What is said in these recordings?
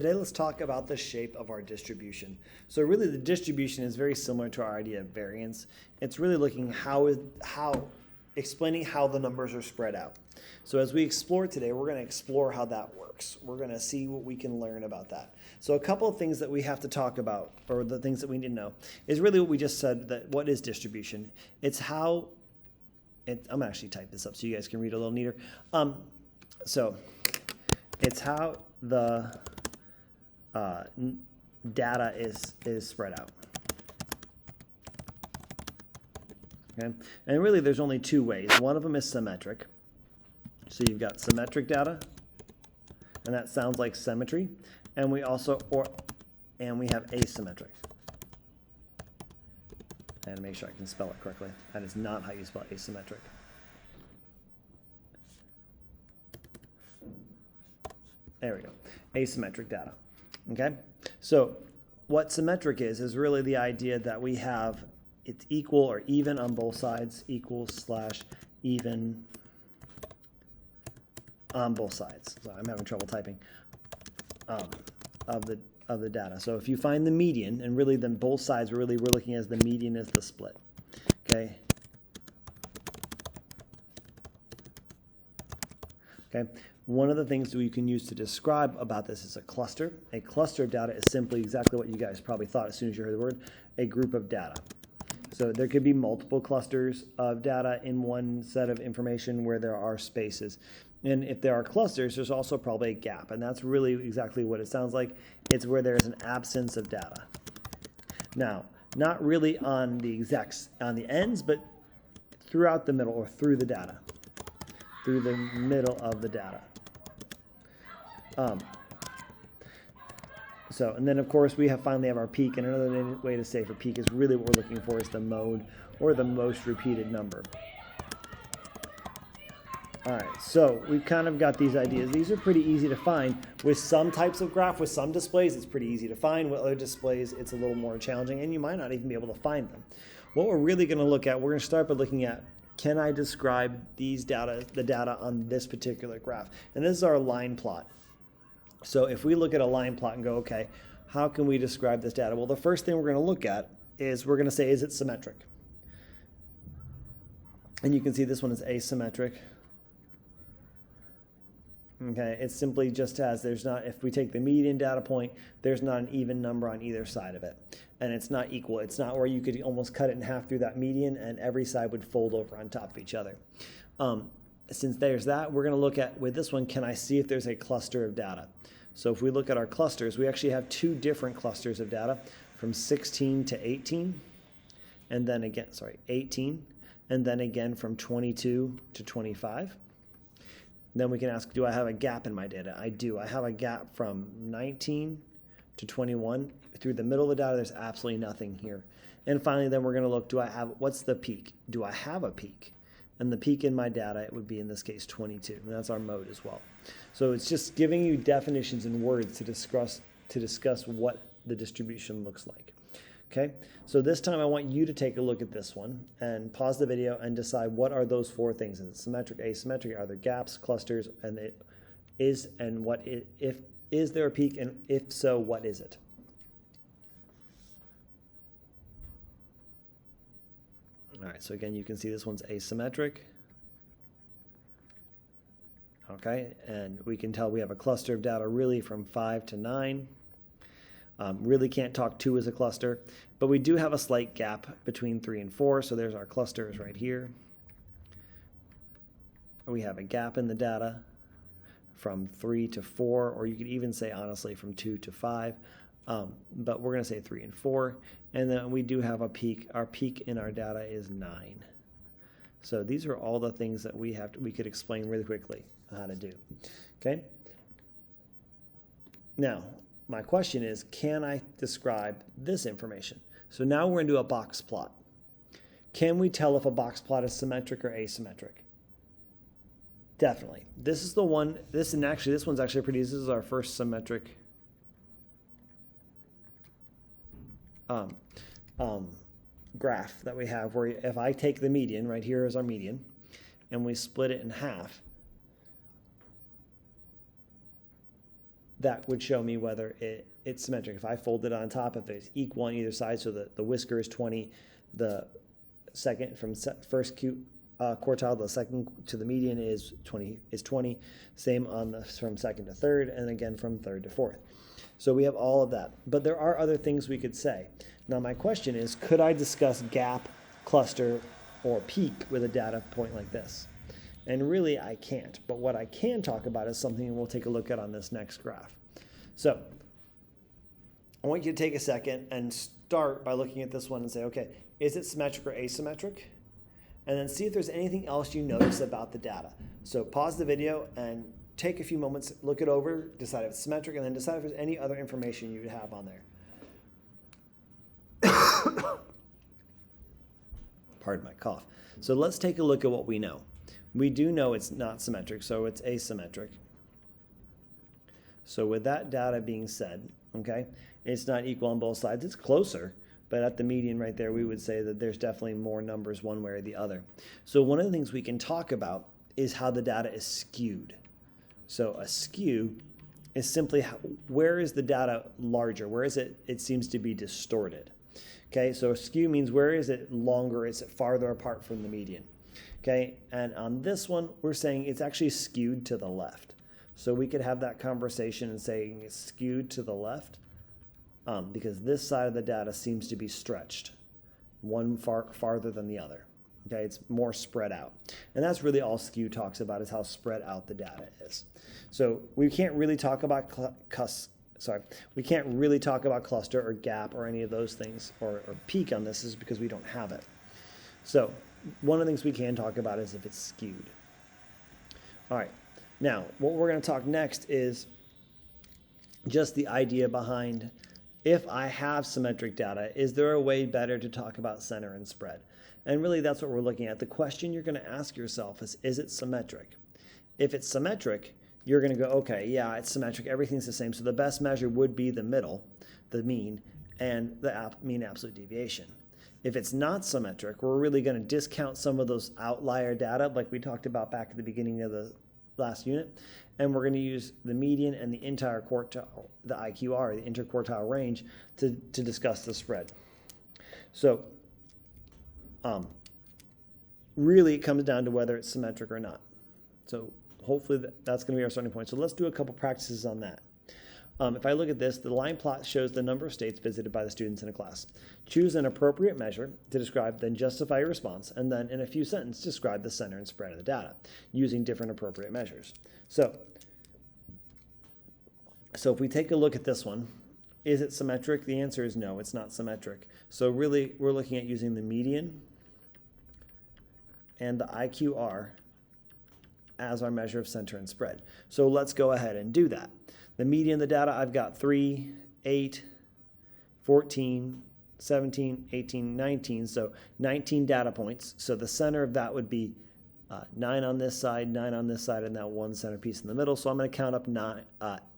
Today, let's talk about the shape of our distribution. So really the distribution is very similar to our idea of variance. It's really looking explaining how the numbers are spread out. So as we explore today, we're going to explore how that works. We're going to see what we can learn about that. So a couple of things that we have to talk about, or the things that we need to know, is really what we just said, that what is distribution? It's how, I'm going to actually type this up so you guys can read a little neater. So it's how the data is spread out. Okay, and really there's only two ways. One of them is symmetric. So you've got symmetric data, and that sounds like symmetry. And we also we have asymmetric. And make sure I can spell it correctly. That is not how you spell asymmetric. There we go. Asymmetric data. Okay, so what symmetric is really the idea that we have it's equal or even on both sides, equal/even on both sides. So I'm having trouble typing of the data. So if you find the median, and really then both sides we're looking as the median is the split. Okay. Okay. One of the things we can use to describe about this is a cluster. A cluster of data is simply exactly what you guys probably thought as soon as you heard the word, a group of data. So there could be multiple clusters of data in one set of information where there are spaces. And if there are clusters, there's also probably a gap. And that's really exactly what it sounds like. It's where there's an absence of data. Now, not really on the ends, but throughout the middle or through the data. Through the middle of the data. And then of course we finally have our peak, and another way to say for peak is really what we're looking for is the mode or the most repeated number. All right, so we've kind of got these ideas. These are pretty easy to find. With some types of graph, with some displays, it's pretty easy to find. With other displays, it's a little more challenging, and you might not even be able to find them. What we're really going to look at, we're going to start by looking at, can I describe the data on this particular graph? And this is our line plot. So if we look at a line plot and go, okay, how can we describe this data? Well, the first thing we're going to look at is we're going to say, is it symmetric? And you can see this one is asymmetric. Okay, it simply just has, if we take the median data point, there's not an even number on either side of it. And it's not equal. It's not where you could almost cut it in half through that median and every side would fold over on top of each other. Since there's that, we're going to look at, with this one, can I see if there's a cluster of data? So if we look at our clusters, we actually have two different clusters of data from 16 to 18, and then again, 18, and then again from 22 to 25. Then we can ask, do I have a gap in my data? I do. I have a gap from 19 to 21. Through the middle of the data, there's absolutely nothing here. And finally, then we're going to look, what's the peak? Do I have a peak? And the peak in my data, it would be in this case 22, and that's our mode as well. So it's just giving you definitions and words to discuss what the distribution looks like. Okay, so this time I want you to take a look at this one and pause the video and decide what are those four things. Is it symmetric, asymmetric? Are there gaps, clusters, and is there a peak, and if so, what is it? All right, so again, you can see this one's asymmetric. Okay, and we can tell we have a cluster of data really from 5 to 9. Really can't talk 2 as a cluster, but we do have a slight gap between 3 and 4, so there's our clusters right here. We have a gap in the data from 3 to 4, or you could even say, honestly, from 2 to 5. But we're going to say 3 and 4. And then we do have a peak. Our peak in our data is 9. So these are all the things that we could explain really quickly how to do. Okay? Now, my question is, can I describe this information? So now we're going to do a box plot. Can we tell if a box plot is symmetric or asymmetric? Definitely. This is the one, this one's actually pretty easy. This is our first symmetric graph that we have, where if I take the median, right here is our median, and we split it in half, that would show me whether it's symmetric. If I fold it on top, if it's equal on either side, so the whisker is 20, the second from first quartile, the second to the median is 20, same on the from second to third, and again from third to fourth. So we have all of that. But there are other things we could say. Now my question is, could I discuss gap, cluster, or peak with a data point like this? And really I can't. But what I can talk about is something we'll take a look at on this next graph. So I want you to take a second and start by looking at this one and say, okay, is it symmetric or asymmetric? And then see if there's anything else you notice about the data. So pause the video and take a few moments, look it over, decide if it's symmetric, and then decide if there's any other information you would have on there. Pardon my cough. So let's take a look at what we know. We do know it's not symmetric, so it's asymmetric. So with that data being said, okay, it's not equal on both sides. It's closer, but at the median right there, we would say that there's definitely more numbers one way or the other. So one of the things we can talk about is how the data is skewed. So a skew is simply where is the data larger? Where is it seems to be distorted. Okay, so a skew means where is it longer? Is it farther apart from the median? Okay, and on this one, we're saying it's actually skewed to the left. So we could have that conversation and saying it's skewed to the left because this side of the data seems to be stretched, one farther than the other. Okay, it's more spread out. And that's really all skew talks about, is how spread out the data is. So we can't really talk about we can't really talk about cluster or gap or any of those things or peak on this is because we don't have it. So one of the things we can talk about is if it's skewed. All right, now what we're going to talk next is just the idea behind, if I have symmetric data, is there a way better to talk about center and spread? And really that's what we're looking at. The question you're going to ask yourself is it symmetric? If it's symmetric, you're going to go, okay, yeah, it's symmetric, everything's the same. So the best measure would be the middle, the mean, and the mean absolute deviation. If it's not symmetric, we're really going to discount some of those outlier data like we talked about back at the beginning of the last unit, and we're going to use the median and the entire quartile, the IQR, the interquartile range, to discuss the spread. So really it comes down to whether it's symmetric or not. So hopefully that's going to be our starting point. So let's do a couple practices on that. If I look at this, the line plot shows the number of states visited by the students in a class. Choose an appropriate measure to describe, then justify your response, and then in a few sentences describe the center and spread of the data using different appropriate measures. So if we take a look at this one, is it symmetric? The answer is no, it's not symmetric. So really we're looking at using the median and the IQR as our measure of center and spread. So let's go ahead and do that. The median of the data, I've got 3, 8, 14, 17, 18, 19. So 19 data points. So the center of that would be 9 on this side, 9 on this side, and that one centerpiece in the middle. So I'm going to count up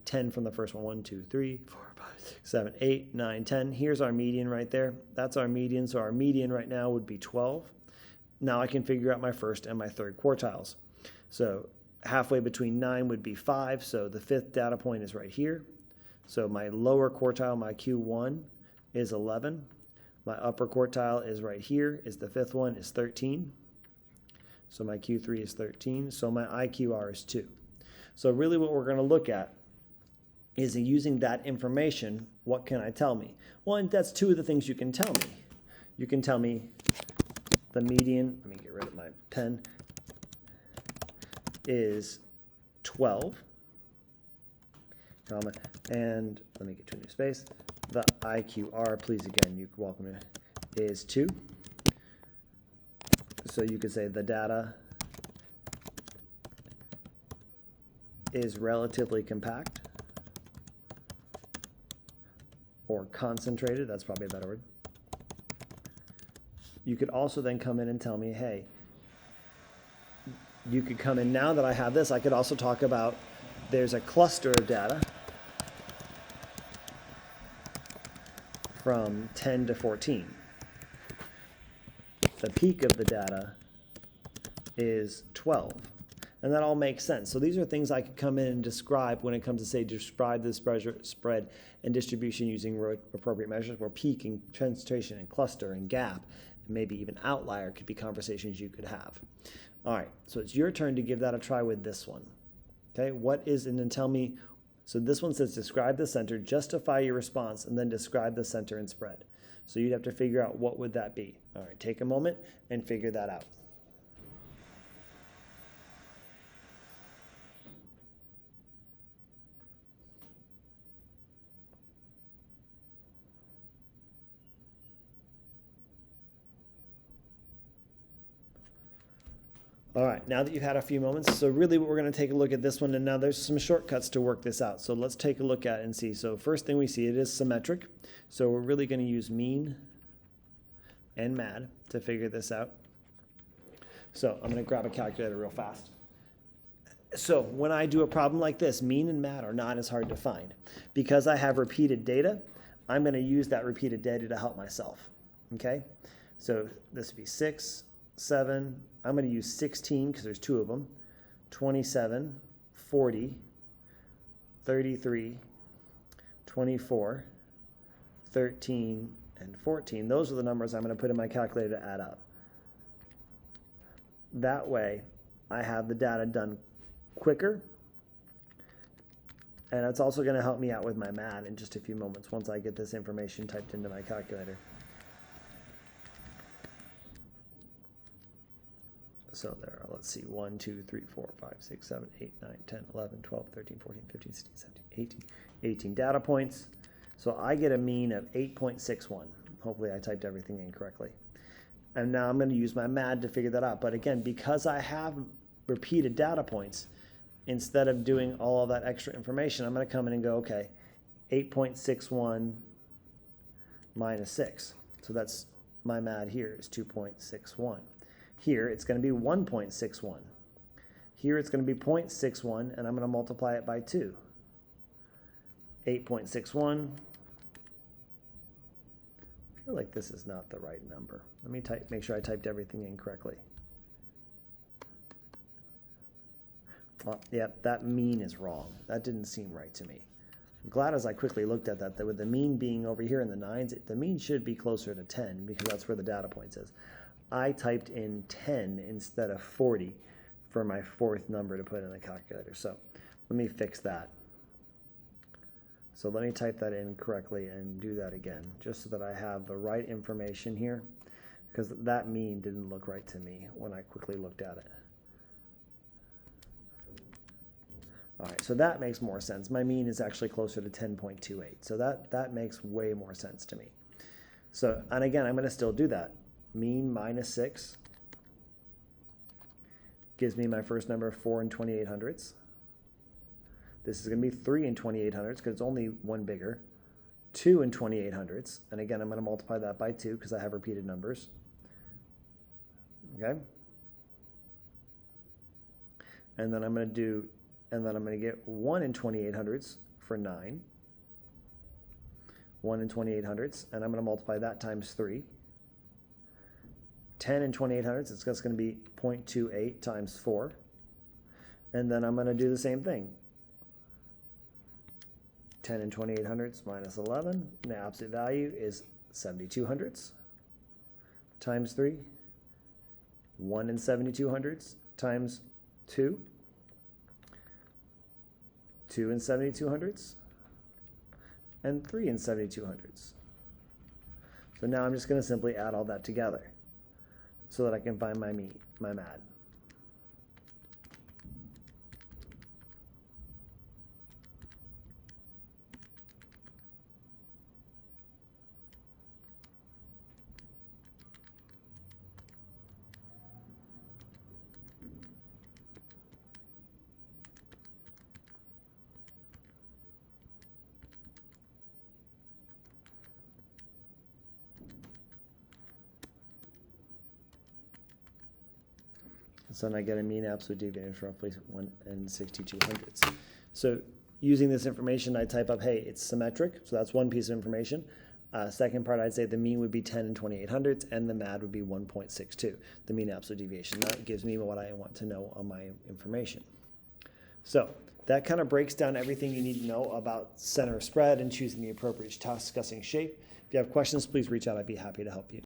10 from the first one. 1, 2, 3, 4, 5, 6, 7, 8, 9, 10. Here's our median right there. That's our median. So our median right now would be 12. Now I can figure out my first and my third quartiles. So halfway between 9 would be 5, so the fifth data point is right here. So my lower quartile, my Q1, is 11. My upper quartile is right here, is the fifth one, is 13. So my Q3 is 13, so my IQR is 2. So really what we're going to look at is using that information, what can I tell me? Well, that's two of the things you can tell me. You can tell me the median, let me get rid of my pen, is 12, comma, and let me get to a new space. The IQR, please again, you're welcome to, is 2. So you could say the data is relatively compact or concentrated, that's probably a better word. You could also then come in and tell me, hey, you could come in, now that I have this, I could also talk about there's a cluster of data from 10 to 14. The peak of the data is 12. And that all makes sense. So these are things I could come in and describe when it comes to, say, describe the spread and distribution using appropriate measures, where peak and concentration and cluster and gap and maybe even outlier could be conversations you could have. All right, so it's your turn to give that a try with this one. Okay, and then tell me, so this one says describe the center, justify your response, and then describe the center and spread. So you'd have to figure out what would that be. All right, take a moment and figure that out. All right, now that you've had a few moments, so really what we're going to take a look at this one, and now there's some shortcuts to work this out. So let's take a look at it and see. So first thing we see, it is symmetric. So we're really going to use mean and MAD to figure this out. So I'm going to grab a calculator real fast. So when I do a problem like this, mean and MAD are not as hard to find. Because I have repeated data, I'm going to use that repeated data to help myself. Okay? So this would be 6, 7, I'm going to use 16 because there's 2 of them, 27, 40, 33, 24, 13, and 14. Those are the numbers I'm going to put in my calculator to add up. That way, I have the data done quicker, and it's also going to help me out with my MAD in just a few moments once I get this information typed into my calculator. So there are, let's see, 1, 2, 3, 4, 5, 6, 7, 8, 9, 10, 11, 12, 13, 14, 15, 16, 17, 18 data points. So I get a mean of 8.61. Hopefully I typed everything in correctly. And now I'm going to use my MAD to figure that out. But again, because I have repeated data points, instead of doing all of that extra information, I'm going to come in and go, okay, 8.61 minus 6. So that's my MAD here is 2.61. Here, it's going to be 1.61. Here, it's going to be 0.61, and I'm going to multiply it by 2. 8.61. I feel like this is not the right number. Let me make sure I typed everything in correctly. Oh, yep, that mean is wrong. That didn't seem right to me. I'm glad as I quickly looked at that with the mean being over here in the 9s, the mean should be closer to 10 because that's where the data point is. I typed in 10 instead of 40 for my 4th number to put in the calculator. So let me fix that. So let me type that in correctly and do that again, just so that I have the right information here, because that mean didn't look right to me when I quickly looked at it. All right, so that makes more sense. My mean is actually closer to 10.28. So that makes way more sense to me. So, and again, I'm going to still do that. Mean minus 6 gives me my first number of 4 and 2800ths. This is going to be 3 and 2800ths because it's only one bigger. 2 and 2800ths. And again, I'm going to multiply that by 2 because I have repeated numbers. Okay? And then I'm going to get 1 and 2800ths for 9. 1 and 2800ths. And I'm going to multiply that times 3. 10 and 2800ths, it's just going to be 0.28 times 4. And then I'm going to do the same thing. 10 and 2800ths minus 11. And the absolute value is 7200ths times 3. 1 and 7200ths times 2. 2 and 7200ths. And 3 and 7200ths. So now I'm just going to simply add all that together so that I can find my mean, my MAD. So then I get a mean absolute deviation of roughly 1 and 6200ths. So using this information, I type up, hey, it's symmetric. So that's one piece of information. Second part, I'd say the mean would be 10 and 2800ths, and the MAD would be 1.62, the mean absolute deviation. That gives me what I want to know on my information. So that kind of breaks down everything you need to know about center of spread and choosing the appropriate Taskussing shape. If you have questions, please reach out. I'd be happy to help you.